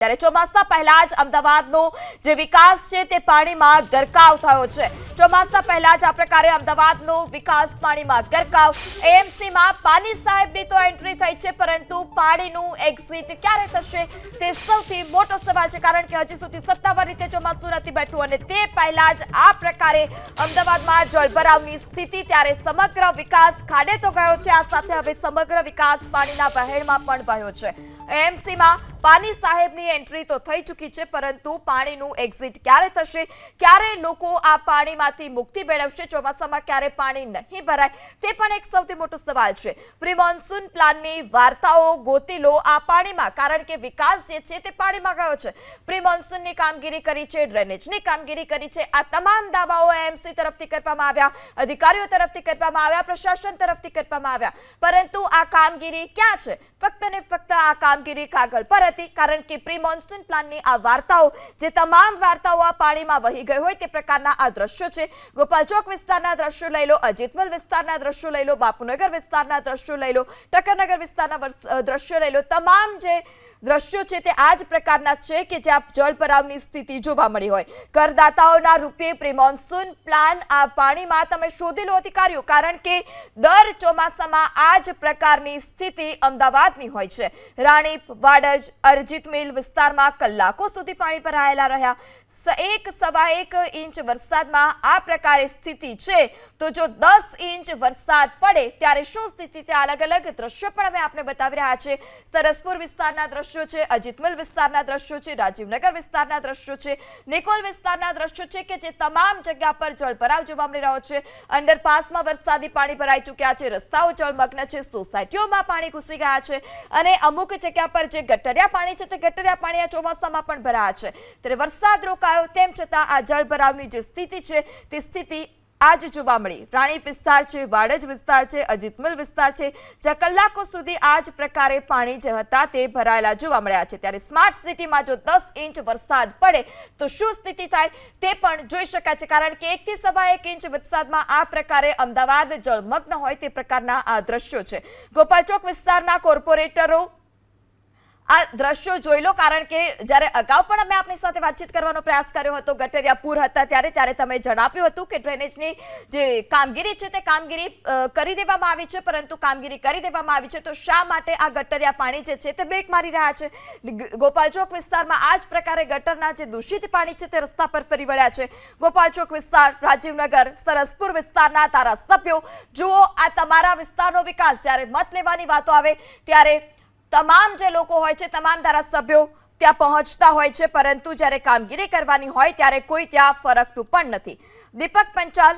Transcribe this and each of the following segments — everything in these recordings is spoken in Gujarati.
ત્યારે ચોમાસા પહેલા જ અમદાવાદનો જે વિકાસ છે તે પાણીમાં ગરકાવ થયો છે। ચોમાસા પહેલા જ આ પ્રકારે અમદાવાદનો વિકાસ પાણીમાં ગરકાવ। એએમસીમાં પાની સાહેબની તો એન્ટ્રી થઈ છે, પરંતુ પાણીનું એક્ઝિટ ક્યારે થશે તે સૌથી મોટો સવાલ છે, કારણ કે હજી સુધી સત્તાવાર રીતે ચોમાસું નથી બેઠું અને તે પહેલા જ આ પ્રકારે અમદાવાદમાં જળભરાવની સ્થિતિ। ત્યારે સમગ્ર વિકાસ ખાડે તો ગયો છે, આ સાથે હવે સમગ્ર વિકાસ પાણીના વહેણમાં પણ વહ્યો છે। એએમસીમાં પાની સાહેબની એન્ટ્રી તો થઈ ચૂકી છે, પરંતુ પાણીનું એક્ઝિટ ક્યારે થશે, ક્યારે લોકો આ પાણીમાંથી મુક્તિ મેળવશે, ચોમાસામાં ક્યારે પાણી નહીં ભરાય તે પણ એક સૌથી મોટો સવાલ છે। પ્રી મોન્સૂન પ્લાનની વાર્તાઓ ગોતી લો આ પાણીમાં, કારણ કે વિકાસ જે છે તે પાણીમાં ગયો છે। પ્રી મોન્સૂનની કામગીરી કરી છે, ડ્રેનેજની કામગીરી કરી છે, આ તમામ દાવાઓ એએમસી તરફથી કરવામાં આવ્યા, અધિકારીઓ તરફથી કરવામાં આવ્યા, પ્રશાસન તરફથી કરવામાં આવ્યા, પરંતુ આ કામગીરી ક્યાં છે? ફક્ત ને ફક્ત આ કામગીરી કાગળ પર હતી, કારણ કે પ્રી મોન્સૂન પ્લાનની આ વાર્તાઓ, જે તમામ વાર્તાઓ આ પાણીમાં વહી ગઈ હોય તે પ્રકારના આ દ્રશ્યો છે। ગોપાલ ચોક વિસ્તારના દ્રશ્યો લઈ લો, અજીતમલ વિસ્તારના દ્રશ્યો લઈ લો, બાપુનગર વિસ્તારના દ્રશ્યો લઈ લો, ટકરનગર વિસ્તારના દ્રશ્યો લઈ લો, તમામ જે દ્રશ્યો છે તે આ જ પ્રકારના છે કે જ્યાં જળભરાવની સ્થિતિ જોવા મળી હોય। કરદાતાઓના રૂપિયે પ્રી મોન્સૂન પ્લાન આ પાણીમાં તમે શોધી લો અધિકારીઓ, કારણ કે દર ચોમાસામાં આ જ પ્રકારની સ્થિતિ અમદાવાદની હોય છે। રાણીપ, વાડજ, અરજીત મિલ વિસ્તારમાં કલાકો સુધી પાણી ભરાયેલા રહ્યા। 1-1.25 ઇંચ વરસાદમાં આ પ્રકારે સ્થિતિ છે, તો જો 10 ઇંચ વરસાદ પડે ત્યારે શું સ્થિતિ? તે અલગ અલગ દ્રશ્યો પણ અમે આપને બતાવી રહ્યા છે। સરસપુર વિસ્તારના દ્રશ્યો છે, અજીતમલ વિસ્તારના દ્રશ્યો છે, રાજીવનગર વિસ્તારના દ્રશ્યો છે, નિકોલ વિસ્તારના દ્રશ્યો છે કે જે તમામ જગ્યા પર જળભરાવ જોવા મળી રહ્યો છે। અંડરપાસમાં વરસાદી પાણી ભરાઈ ચૂક્યા છે, રસ્તાઓ જળમગ્ન છે, સોસાયટીઓમાં પાણી ઘૂસી ગયા છે અને અમુક જગ્યા પર જે ગટરિયા પાણી છે તે ગટરિયા પાણી આ ચોમાસામાં પણ ભરાયા છે। ત્યારે વરસાદ રોકાયો તેમ છતાં આ જળભરાવની જે સ્થિતિ છે તે સ્થિતિ આજ જોવા મળી। રાણીપ વિસ્તાર છે, વાડજ વિસ્તાર છે, અજીતમલ વિસ્તાર છે, જ્યાં કલાકો સુધી આ જ પ્રકારે પાણી જે હતા તે ભરાયેલા જોવા મળ્યા છે। ત્યારે સ્માર્ટ સિટીમાં જો 10 ઇંચ વરસાદ પડે તો શું સ્થિતિ થાય તે પણ જોઈ શકાય છે, કારણ કે 1 થી 1.25 ઇંચ વરસાદમાં આ પ્રકારે અમદાવાદ જળમગ્ન હોય તે પ્રકારના આ દ્રશ્યો છે। ગોપાલ ચોક વિસ્તારના કોર્પોરેટરો આ દ્રશ્યો જોઈ લો, કારણ કે જ્યારે અગાઉ પણ અમે આપની સાથે વાતચીત કરવાનો પ્રયાસ કર્યો હતો, ગટરિયા પૂર હતા ત્યારે તમે જણાવ્યું હતું કે ડ્રેનેજની જે કામગીરી છે તે કામગીરી કરી દેવામાં આવી છે, પરંતુ કામગીરી કરી દેવામાં આવી છે તો શા માટે આ ગટરિયા પાણી જે છે તે બ્રેક મારી રહ્યા છે? ગોપાલ ચોક વિસ્તારમાં આ જ પ્રકારે ગટરના જે દૂષિત પાણી છે તે રસ્તા પર ફરી વળ્યા છે। ગોપાલ ચોક વિસ્તાર, રાજીવનગર, સરસપુર વિસ્તારના ધારાસભ્યો, જુઓ આ તમારા વિસ્તારનો વિકાસ, જ્યારે મત લેવાની વાતો આવે ત્યારે તમામ જે લોકો હોય છે, તમામ ધારાસભ્યો ત્યાં પહોંચતા હોય છે, પરંતુ જ્યારે કામગીરી કરવાની હોય ત્યારે કોઈ ત્યાં ફરકતું પણ નથી। દીપક પંચાલ,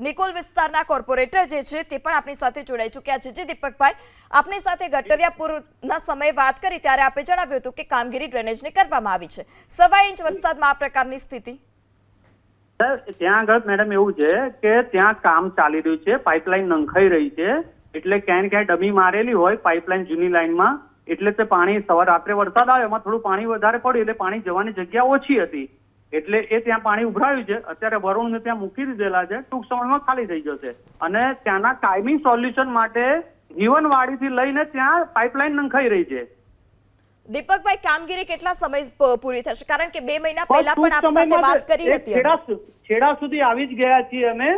નિકોલ વિસ્તારના કોર્પોરેટર જે છે તે પણ આપણી સાથે જોડાઈ ચૂક્યા છે। જે દીપકભાઈ, આપની સાથે ગટરિયા પૂરના સમયે વાત કરી ત્યારે આપે જણાવ્યું હતું કે કામગીરી ડ્રેનેજની કરવામાં આવી છે, 1.25 ઇંચ વરસાદમાં આ પ્રકારની સ્થિતિ। ત્યાં આગળ મેડમ એવું છે કે ત્યાં કામ ચાલી રહ્યું છે, પાઇપલાઇન નંખાઈ રહી છે, એટલે ક્યાંય ક્યાંય ડમી મારેલી હોય પાઇપલાઇન જૂની લાઇનમાં, એટલે તે પાણી સવાર રાત્રે વરસાદ આવે એમાં થોડું પાણી વધારે પડ્યું એટલે પાણી જવાની જગ્યા ઓછી હતી, એટલે એ ત્યાં પાણી ઉભરાયું છે। અત્યારે વરુણને ત્યાં મૂકી દીધેલા છે, ટૂંક સમયમાં ખાલી થઈ જશે અને ત્યાંના કાયમી સોલ્યુશન માટે જીવનવાડીથી લઈને ત્યાં પાઇપલાઇન નંખાઈ રહી છે। દીપકભાઈ, કામગીરી કેટલા સમય પૂરી થશે? કારણ કે 2 મહિના પહેલા પણ આપ સાથે વાત કરી હતી, છેડા સુધી આવી જ ગયા છીએ અમે,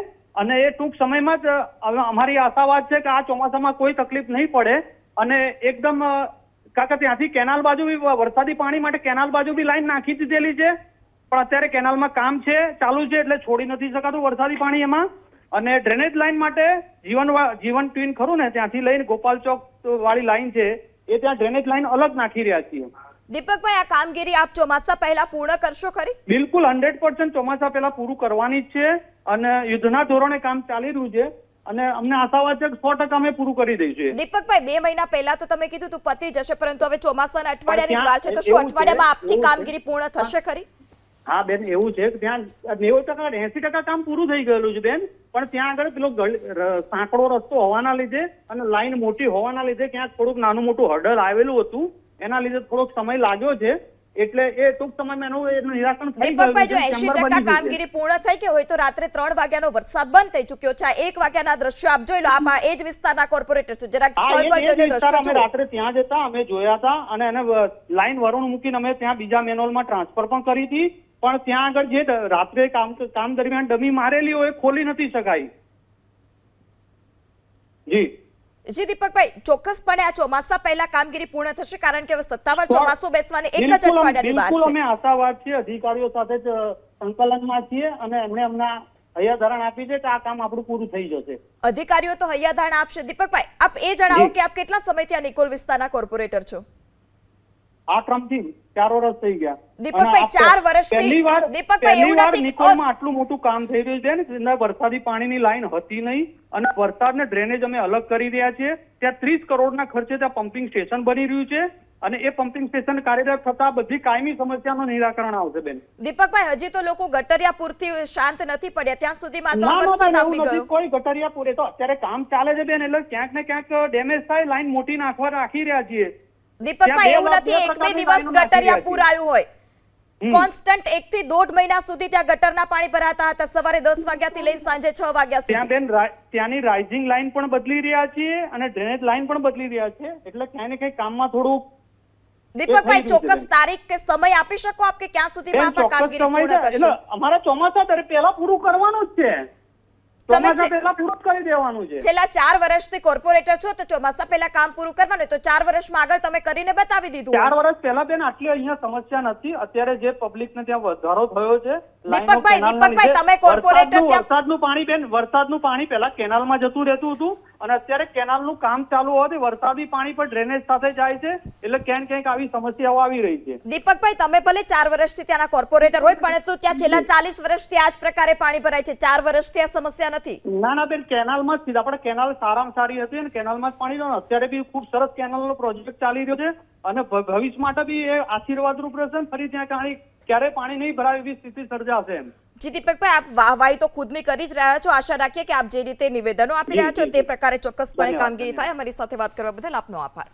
અને એ ટૂંક સમયમાં જ અમારી આશાવાદ છે કે આ ચોમાસામાં કોઈ તકલીફ નહીં પડે અને એકદમ, કાકા ત્યાંથી કેનાલ બાજુ બી વરસાદી પાણી માટે કેનાલ બાજુ બી લાઈન નાખી દીધેલી છે, પણ અત્યારે કેનાલમાં કામ છે ચાલુ છે એટલે છોડી નથી શકાતું વરસાદી પાણી એમાં। અને ડ્રેનેજ લાઈન માટે જીવન ટ્વીન ખરું ને, ત્યાંથી લઈને ગોપાલ ચોક વાળી લાઈન છે એ ત્યાં ડ્રેનેજ લાઈન અલગ નાખી રહ્યા છીએ। દીપકભાઈ, આ કામગીરી આપ ચોમાસા પહેલા પૂર્ણ કરશો ખરી? બિલકુલ 100% ચોમાસા પહેલા પૂરું કરવાની જ છે અને યુદ્ધના ધોરણે કામ ચાલી રહ્યું છે અને અમને આશાવાદ છે કે 100% અમે પૂરું કરી દઈશું। દીપકભાઈ, 2 મહિના પહેલા તો તમે કીધું તું પતી જશે, પરંતુ હવે ચોમાસાના અઠવાડિયાની જ વાર છે, તો શું અઠવાડિયામાં આપની કામગીરી પૂર્ણ થશે ખરી? હા બેન, એવું છે કે ત્યાં 90% 80% કામ પૂરું થઈ ગયેલું છે બેન, પણ ત્યાં આગળ પેલો સાંકડો રસ્તો હોવાના લીધે અને લાઈન મોટી હોવાના લીધે ક્યાંક થોડુંક નાનું મોટું હર્ડલ આવેલું હતું, એના લીધે થોડોક સમય લાગ્યો છે। એટલે એ ટૂંક સમયમાં એનું નિરાકરણ થઈ દીપકભાઈ, જો ગયું છે. 80% ચેમ્બર બની ગયું છે. કામગીરી પૂર્ણ થઈ ગઈ હોય તો રાત્રે 3 વાગ્યાનો વરસાદ બંધ થઈ ચૂક્યો છે. 1 વાગ્યાના દ્રશ્યો આપ જોઈ લો. આપ આ એ જ વિસ્તારના કોર્પોરેટર છો, જરાક હા, સ્થળ પર એ જ જઈને વિસ્તાર દ્રશ્યો અમે જુઓ. રાત્રે ત્યાં જ હતા, અમે જોયા હતા અને એને લાઈન વરુણ મૂકીને અમે ત્યાં બીજા મેનહોલમાં ટ્રાન્સફર પણ કરી હતી, પણ ત્યાં આગળ જે રાત્રે કામ દરમિયાન ડમી મારેલી હોય એ ખોલી નથી શકાય. જી જી દીપકભાઈ, ચોક્કસપણે આ ચોમાસા પહેલા કામગીરી પૂર્ણ થશે, કારણ કે હવે સત્તાવાર ચોમાસું બેસવાની એક જ બિલકુલ અઠવાડિયાની વાત બિલકુલ છે. અમે આશાવાદ છીએ, અધિકારીઓ સાથે જ સંકલનમાં છીએ અને એમને હમણાં હૈયાધારણ આપી છે કે આ કામ આપણું પૂરું થઈ જશે. અધિકારીઓ તો હૈયાધારણ આપશે. દીપકભાઈ, આપ એ જણાવો જી. કે આપ કેટલા સમયથી આ નિકોલ વિસ્તારના કોર્પોરેટર છો? આ ક્રમથી 4 વર્ષ થઈ ગયા. દીપકભાઈ, અને આ 4 વર્ષથી દીપકભાઈ, પહેલી એવું વાર નથી નિકોલમાં આટલું મોટું કામ થઈ રહ્યું છે ને, જેના વરસાદી પાણીની લાઈન હતી નહીં અને વરસાદને ડ્રેનેજ અમે અલગ કરી રહ્યા છીએ. ત્યાં 30 કરોડના ખર્ચે ત્યાં પમ્પિંગ સ્ટેશન બની રહ્યું છે અને એ પમ્પિંગ સ્ટેશન કાર્યરત થતા બધી કાયમી સમસ્યાનું નિરાકરણ આવશે બેન. દીપકભાઈ, હજી તો લોકો ગટરિયા પૂરથી શાંત નથી પડ્યા, ત્યાં સુધીમાં તો ના, ના, વરસાદ બેન, આવી એવું નથી. ગયો. કોઈ ગટરિયા પૂરે તો અત્યારે કામ ચાલે છે બેન, એટલે ક્યાંક ને ક્યાંક ડેમેજ થાય, લાઈન મોટી નાખવા રાખી રહ્યા છીએ. દીપકભાઈ, ત્યાં એવું બે નથી એક બે પ્રકારની દિવસ લાઈનો નાખી ગટરિયા રહ્યા પૂર આવ્યું હોય. કોન્સ્ટન્ટ 1 થી 1.5 મહિના સુધી ત્યાં ગટરના પાણી ભરાતા હતા, સવારે 10 વાગ્યાથી લઈને સાંજે 6 વાગ્યા ત્યાં સુધી. બેન ત્યાંની રાઇઝિંગ લાઈન પણ બદલી રહ્યા છીએ અને ડ્રેનેજ લાઈન પણ બદલી રહ્યા છીએ, એટલે ક્યાંય ને ક્યાંય કામમાં થોડું દીપકભાઈ, થઈ ગયું છે ચોક્કસ બેન. તારીખ કે સમય આપી શકો આપ કે ક્યાં સુધીમાં આપ આ ચોક્કસ કામગીરી સમય પૂર્ણ છે, કરશો? એટલે અમારા ચોમાસા પહેલા પૂરું કરવાનું જ છે. તમે ચોમાસા છે- પહેલા પૂરું જ કરી દેવાનું છે. છેલ્લા 4 વર્ષથી કોર્પોરેટર છો તો ચોમાસા પહેલા કામ પૂરું કરવાનું, તો 4 વર્ષમાં આગળ તમે કરીને બતાવી દીધું 4 હોય. વર્ષ પહેલા બેન આટલી અહીંયા સમસ્યા નથી. અત્યારે જે પબ્લિક ને ત્યાં વધારો થયો છે દીપકભાઈ, કેનાલના દીપકભાઈ, લીધે, તમે corporator ત્યાં- વરસાદનું પાણી બેન, વરસાદનું પાણી પહેલા કેનાલમાં જતું રહેતું હતું અને અત્યારે કેનાલનું કામ ચાલુ હોવાથી વરસાદી પાણી પણ ડ્રેનેજ સાથે જાય છે, એટલે ક્યાંક ક્યાંક આવી સમસ્યાઓ આવી રહી છે. દીપકભાઈ, તમે ભલે 4 વર્ષથી ત્યાંના કોર્પોરેટર હોય, પરંતુ ત્યાં છેલ્લા 40 વર્ષથી આ જ પ્રકારે પાણી ભરાય છે. 4 વર્ષથી આ સમસ્યા નથી. ના, ના બેન, કેનાલમાં જ આપણે કેનાલ સારામાં સારી હતી અને કેનાલમાં જ પાણી જવાનું. અત્યારે બી ખૂબ સરસ કેનાલનો પ્રોજેક્ટ ચાલી રહ્યો છે અને ભવિષ્ય માટે બી એ આશીર્વાદરૂપ રહેશે ને ફરી ત્યાં ક્યારે પાણી નહીં ભરાય એવી સ્થિતિ સર્જાશે એમ. જી દીપકભાઈ, આપ વાહવાહી તો ખુદની કરી જ રહ્યા છો. આશા રાખીએ કે આપ જે રીતે નિવેદનો આપી રહ્યા છો તે પ્રકારે ચોક્કસપણે ધન્યવાદ, કામગીરી થાય. અમારી સાથે વાત કરવા બદલ આપનો આભાર.